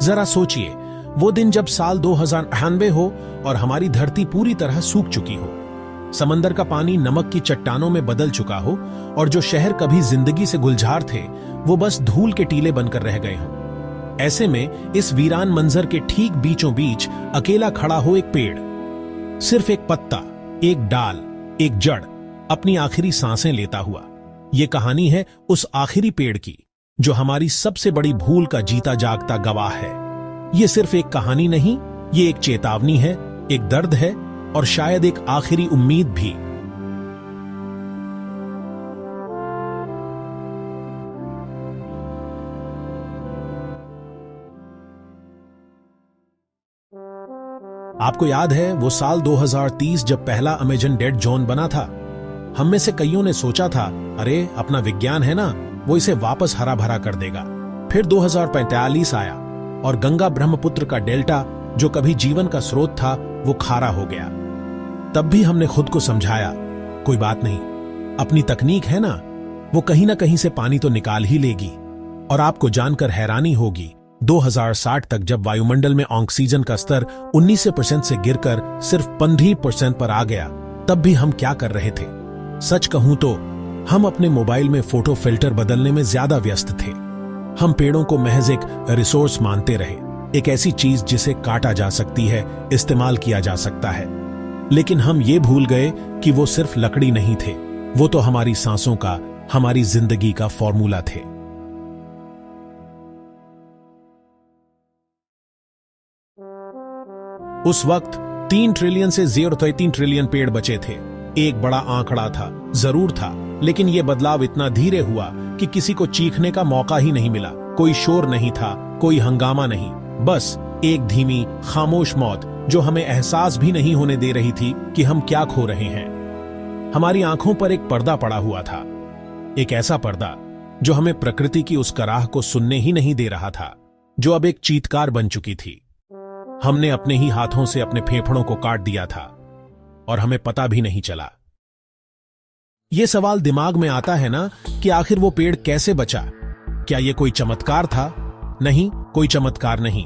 जरा सोचिए, वो दिन जब साल 2098 हो और हमारी धरती पूरी तरह सूख चुकी हो, समंदर का पानी नमक की चट्टानों में बदल चुका हो और जो शहर कभी जिंदगी से गुलजार थे वो बस धूल के टीले बनकर रह गए हों। ऐसे में इस वीरान मंजर के ठीक बीचों बीच अकेला खड़ा हो एक पेड़, सिर्फ एक पत्ता, एक डाल, एक जड़, अपनी आखिरी सांसें लेता हुआ। ये कहानी है उस आखिरी पेड़ की जो हमारी सबसे बड़ी भूल का जीता जागता गवाह है। ये सिर्फ एक कहानी नहीं, ये एक चेतावनी है, एक दर्द है और शायद एक आखिरी उम्मीद भी। आपको याद है वो साल 2030 जब पहला अमेजन डेड जोन बना था? हम में से कईयों ने सोचा था, अरे अपना विज्ञान है ना, वो इसे वापस हरा भरा कर देगा। फिर 2045 आया और गंगा ब्रह्मपुत्र का डेल्टा जो कभी जीवन का स्रोत था वो खारा हो गया। तब भी हमने खुद को समझाया, कोई बात नहीं, अपनी तकनीक है ना, वो कहीं ना कहीं से पानी तो निकाल ही लेगी। और आपको जानकर हैरानी होगी, 2060 तक जब वायुमंडल में ऑक्सीजन का स्तर 19% से गिरकर सिर्फ 15% पर आ गया, तब भी हम क्या कर रहे थे? सच कहूं तो हम अपने मोबाइल में फोटो फिल्टर बदलने में ज्यादा व्यस्त थे। हम पेड़ों को महज एक रिसोर्स मानते रहे, एक ऐसी चीज जिसे काटा जा सकती है, इस्तेमाल किया जा सकता है। लेकिन हम ये भूल गए कि वो सिर्फ लकड़ी नहीं थे, वो तो हमारी सांसों का, हमारी जिंदगी का फॉर्मूला थे। उस वक्त 3 ट्रिलियन से 0.3 ट्रिलियन पेड़ बचे थे। एक बड़ा आंकड़ा था, जरूर था, लेकिन यह बदलाव इतना धीरे हुआ कि किसी को चीखने का मौका ही नहीं मिला। कोई शोर नहीं था, कोई हंगामा नहीं, बस एक धीमी खामोश मौत जो हमें एहसास भी नहीं होने दे रही थी कि हम क्या खो रहे हैं। हमारी आंखों पर एक पर्दा पड़ा हुआ था, एक ऐसा पर्दा जो हमें प्रकृति की उस कराह को सुनने ही नहीं दे रहा था, जो अब एक चीत्कार बन चुकी थी। हमने अपने ही हाथों से अपने फेफड़ों को काट दिया था और हमें पता भी नहीं चला। यह सवाल दिमाग में आता है ना कि आखिर वो पेड़ कैसे बचा? क्या यह कोई चमत्कार था? नहीं, कोई चमत्कार नहीं।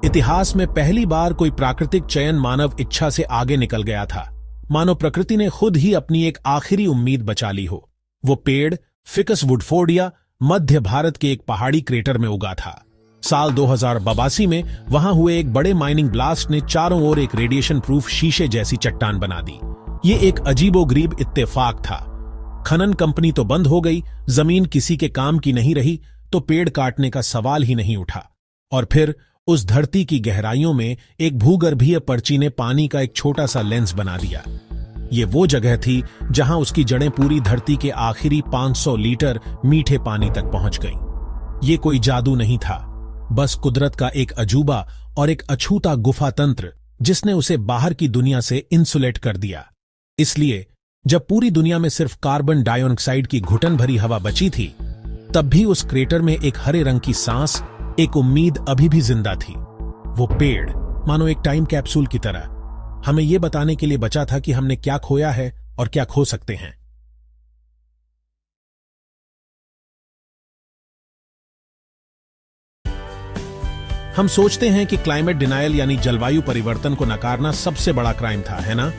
इतिहास में पहली बार कोई प्राकृतिक चयन मानव इच्छा से आगे निकल गया था। मानो प्रकृति ने खुद ही अपनी एक आखिरी उम्मीद बचा ली हो। वो पेड़ फिकस वुडफोर्डिया मध्य भारत के एक पहाड़ी क्रेटर में उगा था। साल 2082 में वहां हुए एक बड़े माइनिंग ब्लास्ट ने चारों ओर एक रेडिएशन प्रूफ शीशे जैसी चट्टान बना दी। ये एक अजीबोगरीब इत्तेफाक था। खनन कंपनी तो बंद हो गई, जमीन किसी के काम की नहीं रही, तो पेड़ काटने का सवाल ही नहीं उठा। और फिर उस धरती की गहराइयों में एक भूगर्भीय पर्ची ने पानी का एक छोटा सा लेंस बना दिया। ये वो जगह थी जहां उसकी जड़ें पूरी धरती के आखिरी 500 लीटर मीठे पानी तक पहुंच गईं। ये कोई जादू नहीं था, बस कुदरत का एक अजूबा और एक अछूता गुफा तंत्र जिसने उसे बाहर की दुनिया से इंसुलेट कर दिया। इसलिए जब पूरी दुनिया में सिर्फ कार्बन डाइऑक्साइड की घुटन भरी हवा बची थी, तब भी उस क्रेटर में एक हरे रंग की सांस, एक उम्मीद अभी भी जिंदा थी। वो पेड़ मानो एक टाइम कैप्सूल की तरह हमें यह बताने के लिए बचा था कि हमने क्या खोया है और क्या खो सकते हैं। हम सोचते हैं कि क्लाइमेट डिनायल यानी जलवायु परिवर्तन को नकारना सबसे बड़ा क्राइम था, है ना?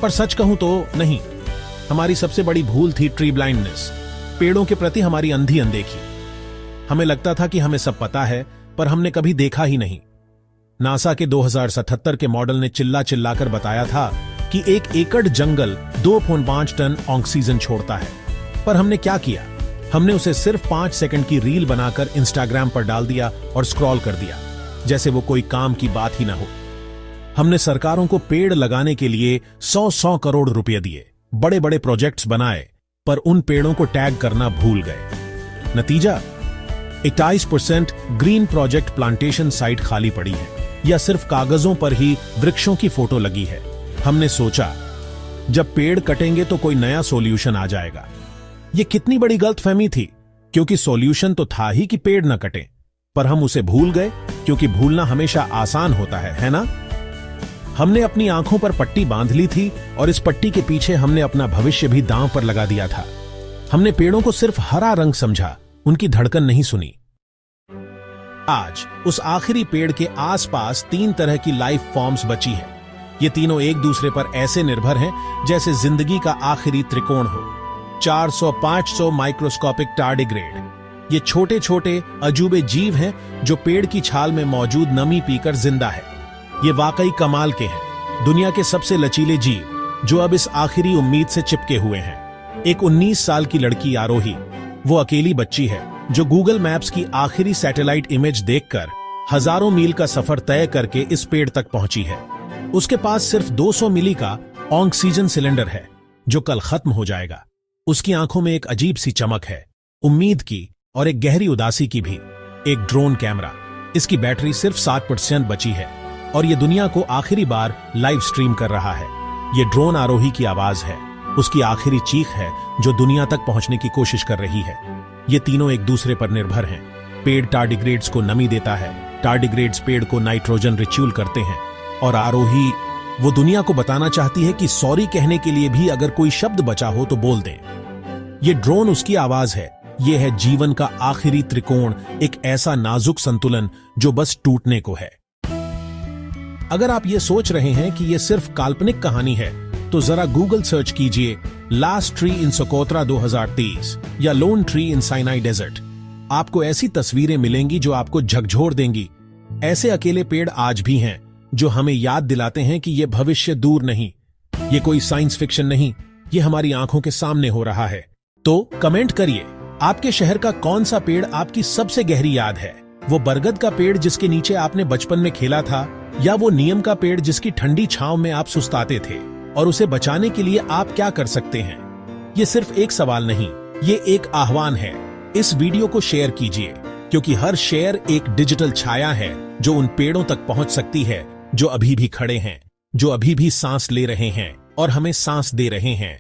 पर सच कहूं तो नहीं। हमारी सबसे बड़ी भूल थी ट्री ब्लाइंडनेस, पेड़ों के प्रति हमारी अंधी अनदेखी। हमें लगता था कि हमें सब पता है, पर हमने कभी देखा ही नहीं। नासा के 2077 के मॉडल ने चिल्ला चिल्लाकर बताया था कि 1 एकड़ जंगल 2.5 टन ऑक्सीजन छोड़ता है। पर हमने क्या किया? हमने उसे सिर्फ 5 सेकंड की रील बनाकर इंस्टाग्राम पर डाल दिया और स्क्रॉल कर दिया, जैसे वो कोई काम की बात ही ना हो। हमने सरकारों को पेड़ लगाने के लिए 100 करोड़ रुपए दिए, बड़े बड़े प्रोजेक्ट्स बनाए, पर उन पेड़ों को टैग करना भूल गए। नतीजा 28% ग्रीन प्रोजेक्ट प्लांटेशन साइट खाली पड़ी है या सिर्फ कागजों पर ही वृक्षों की फोटो लगी है। हमने सोचा जब पेड़ कटेंगे तो कोई नया सॉल्यूशन आ जाएगा। यह कितनी बड़ी गलतफहमी थी, क्योंकि सॉल्यूशन तो था ही कि पेड़ न कटें, पर हम उसे भूल गए क्योंकि भूलना हमेशा आसान होता है ना? हमने अपनी आंखों पर पट्टी बांध ली थी और इस पट्टी के पीछे हमने अपना भविष्य भी दांव पर लगा दिया था। हमने पेड़ों को सिर्फ हरा रंग समझा, उनकी धड़कन नहीं सुनी। आज उस आखिरी पेड़ के आसपास 3 तरह की लाइफ फॉर्म्स बची है। ये तीनों एक दूसरे पर ऐसे निर्भर हैं जैसे जिंदगी का आखिरी त्रिकोण हो। 400-500 माइक्रोस्कोपिक टार्डिग्रेड, ये छोटे छोटे अजूबे जीव हैं जो पेड़ की छाल में मौजूद नमी पीकर जिंदा है। ये वाकई कमाल के हैं, दुनिया के सबसे लचीले जीव जो अब इस आखिरी उम्मीद से चिपके हुए हैं। एक 19 साल की लड़की आरोही, वो अकेली बच्ची है जो गूगल मैप्स की आखिरी सैटेलाइट इमेज देखकर हजारों मील का सफर तय करके इस पेड़ तक पहुंची है। उसके पास सिर्फ 200 मिली का ऑक्सीजन सिलेंडर है जो कल खत्म हो जाएगा। उसकी आंखों में एक अजीब सी चमक है, उम्मीद की और एक गहरी उदासी की भी। एक ड्रोन कैमरा, इसकी बैटरी सिर्फ 60% बची है और ये दुनिया को आखिरी बार लाइव स्ट्रीम कर रहा है। ये ड्रोन आरोही की आवाज है, उसकी आखिरी चीख है जो दुनिया तक पहुंचने की कोशिश कर रही है। ये तीनों एक दूसरे पर निर्भर हैं। पेड़ टार्डिग्रेड्स को नमी देता है, टार्डिग्रेड्स पेड़ को नाइट्रोजन रिच्यूल करते हैं और आरोही वो दुनिया को बताना चाहती है कि सॉरी कहने के लिए भी अगर कोई शब्द बचा हो तो बोल दें। ये ड्रोन उसकी आवाज है। ये है जीवन का आखिरी त्रिकोण, एक ऐसा नाजुक संतुलन जो बस टूटने को है। अगर आप ये सोच रहे हैं कि ये सिर्फ काल्पनिक कहानी है तो जरा गूगल सर्च कीजिए लास्ट ट्री इन सोकोत्रा 2023 या lone tree in Sinai desert. आपको ऐसी तस्वीरें मिलेंगी जो आपको झकझोर देंगी। ऐसे अकेले पेड़ आज भी हैं जो हमें याद दिलाते हैं कि ये भविष्य दूर नहीं, ये कोई साइंस फिक्शन नहीं, ये हमारी आंखों के सामने हो रहा है। तो कमेंट करिए, आपके शहर का कौन सा पेड़ आपकी सबसे गहरी याद है? वो बरगद का पेड़ जिसके नीचे आपने बचपन में खेला था, या वो नीम का पेड़ जिसकी ठंडी छांव में आप सुस्ताते थे? और उसे बचाने के लिए आप क्या कर सकते हैं? ये सिर्फ एक सवाल नहीं, ये एक आह्वान है। इस वीडियो को शेयर कीजिए, क्योंकि हर शेयर एक डिजिटल छाया है जो उन पेड़ों तक पहुंच सकती है जो अभी भी खड़े हैं, जो अभी भी सांस ले रहे हैं और हमें सांस दे रहे हैं।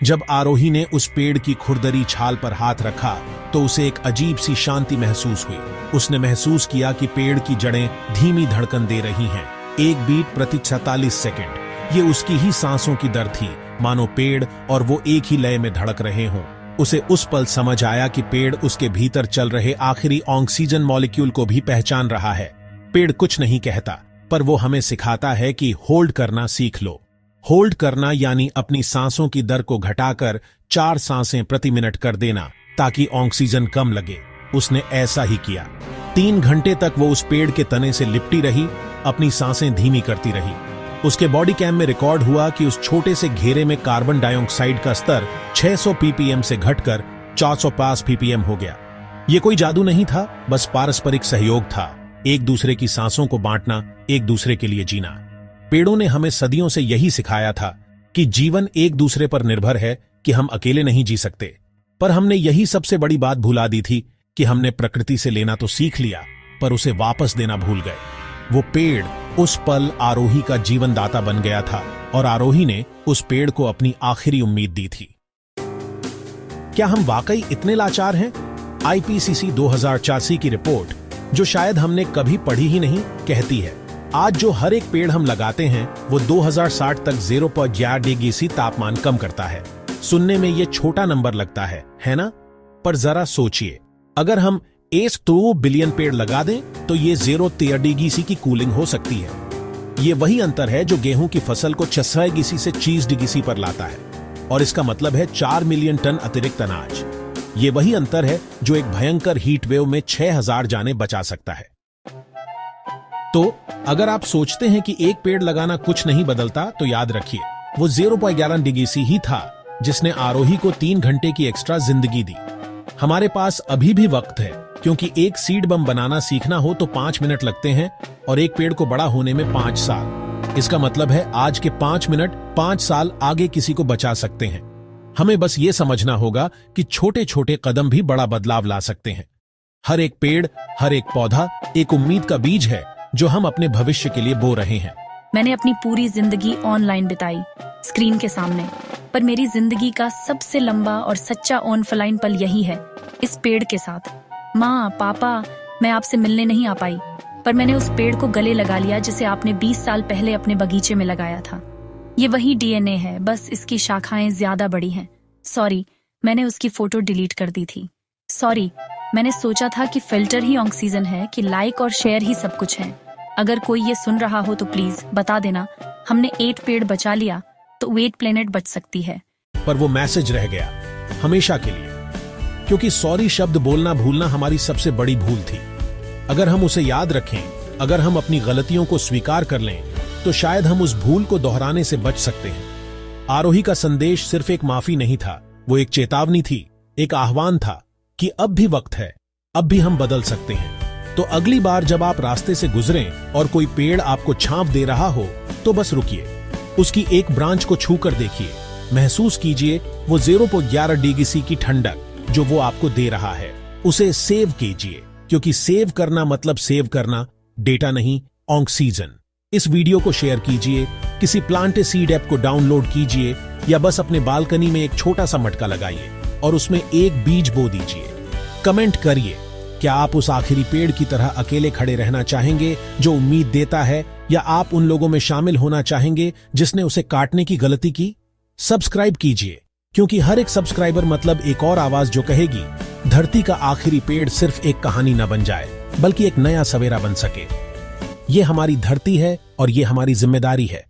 जब आरोही ने उस पेड़ की खुरदरी छाल पर हाथ रखा तो उसे एक अजीब सी शांति महसूस हुई। उसने महसूस किया कि पेड़ की जड़ें धीमी धड़कन दे रही हैं, 1 बीट प्रति 46 सेकंड। ये उसकी ही सांसों की दर थी, मानो पेड़ और वो एक ही लय में धड़क रहे हों। उसे उस पल समझ आया कि पेड़ उसके भीतर चल रहे आखिरी ऑक्सीजन मॉलिक्यूल को भी पहचान रहा है। पेड़ कुछ नहीं कहता, पर वो हमें सिखाता है कि होल्ड करना सीख लो। होल्ड करना यानी अपनी सांसों की दर को घटाकर 4 सांसें प्रति मिनट कर देना ताकि ऑक्सीजन कम लगे। उसने ऐसा ही किया। 3 घंटे तक वो उस पेड़ के तने से लिपटी रही, अपनी सांसें धीमी करती रही। उसके बॉडी कैम में रिकॉर्ड हुआ कि उस छोटे से घेरे में कार्बन डाइऑक्साइड का स्तर 600 ppm से घटकर 405 ppm हो गया। ये कोई जादू नहीं था, बस पारस्परिक सहयोग था, एक दूसरे की सांसों को बांटना, एक दूसरे के लिए जीना। पेड़ों ने हमें सदियों से यही सिखाया था कि जीवन एक दूसरे पर निर्भर है, कि हम अकेले नहीं जी सकते। पर हमने यही सबसे बड़ी बात भुला दी थी कि हमने प्रकृति से लेना तो सीख लिया, पर उसे वापस देना भूल गए। वो पेड़ उस पल आरोही का जीवन दाता बन गया था और आरोही ने उस पेड़ को अपनी आखिरी उम्मीद दी थी। क्या हम वाकई इतने लाचार हैं? IPCC 2084 की रिपोर्ट, जो शायद हमने कभी पढ़ी ही नहीं, कहती है आज जो हर एक पेड़ हम लगाते हैं वो 2060 तक 0.4 डिग्री सी तापमान कम करता है। सुनने में ये छोटा नंबर लगता है ना? पर जरा सोचिए, अगर हम 1 बिलियन पेड़ लगा दें तो ये 0.13 डिग्री सी की कूलिंग हो सकती है। ये वही अंतर है जो गेहूं की फसल को 6 डिग्री सी से 30 डिग्री सी पर लाता है, और इसका मतलब है 4 मिलियन टन अतिरिक्त अनाज। ये वही अंतर है जो एक भयंकर हीट वेव में 6000 जानें बचा सकता है। तो अगर आप सोचते हैं कि एक पेड़ लगाना कुछ नहीं बदलता, तो याद रखिए, वो 0.11 डिग्री सी ही था जिसने आरोही को 3 घंटे की एक्स्ट्रा जिंदगी दी। हमारे पास अभी भी वक्त है, क्योंकि एक सीड बम बनाना सीखना हो तो 5 मिनट लगते हैं और एक पेड़ को बड़ा होने में 5 साल। इसका मतलब है आज के 5 मिनट 5 साल आगे किसी को बचा सकते हैं। हमें बस ये समझना होगा कि छोटे छोटे कदम भी बड़ा बदलाव ला सकते हैं। हर एक पेड़, हर एक पौधा एक उम्मीद का बीज है जो हम अपने भविष्य के लिए बो रहे हैं। मैंने अपनी पूरी जिंदगी ऑनलाइन बिताई, स्क्रीन के सामने, पर मेरी जिंदगी का सबसे लंबा और सच्चा ऑनलाइन पल यही है, इस पेड़ के साथ। माँ, पापा, मैं आपसे मिलने नहीं आ पाई, पर मैंने उस पेड़ को गले लगा लिया जिसे आपने 20 साल पहले अपने बगीचे में लगाया था। ये वही DNA है, बस इसकी शाखाएं ज्यादा बड़ी हैं। सॉरी, मैंने उसकी फोटो डिलीट कर दी थी। सॉरी, मैंने सोचा था कि फिल्टर ही ऑक्सीजन है, कि लाइक और शेयर ही सब कुछ है। अगर कोई ये सुन रहा हो तो प्लीज बता देना, हमने 8 पेड़ बचा लिया तो 8 प्लेनेट बच सकती है। पर वो मैसेज रह गया हमेशा के लिए, क्योंकि सॉरी शब्द बोलना भूलना हमारी सबसे बड़ी भूल थी। अगर हम उसे याद रखें, अगर हम अपनी गलतियों को स्वीकार कर लें, तो शायद हम उस भूल को दोहराने से बच सकते हैं। आरोही का संदेश सिर्फ एक माफी नहीं था, वो एक चेतावनी थी, एक आह्वान था कि अब भी वक्त है, अब भी हम बदल सकते हैं। तो अगली बार जब आप रास्ते से गुजरें और कोई पेड़ आपको छांव दे रहा हो, तो बस रुकिए, उसकी एक ब्रांच को छू कर देखिए, महसूस कीजिए वो 0.11 डिग्री सी की ठंडक जो वो आपको दे रहा है। उसे सेव कीजिए, क्योंकि सेव करना मतलब सेव करना, डेटा नहीं, ऑक्सीजन। इस वीडियो को शेयर कीजिए, किसी प्लांट ए सीड ऐप को डाउनलोड कीजिए, या बस अपने बालकनी में एक छोटा सा मटका लगाइए और उसमें एक बीज बो दीजिए। कमेंट करिए, क्या आप उस आखिरी पेड़ की तरह अकेले खड़े रहना चाहेंगे जो उम्मीद देता है, या आप उन लोगों में शामिल होना चाहेंगे जिसने उसे काटने की गलती की? सब्सक्राइब कीजिए, क्योंकि हर एक सब्सक्राइबर मतलब एक और आवाज जो कहेगी धरती का आखिरी पेड़ सिर्फ एक कहानी न बन जाए, बल्कि एक नया सवेरा बन सके। ये हमारी धरती है और ये हमारी जिम्मेदारी है।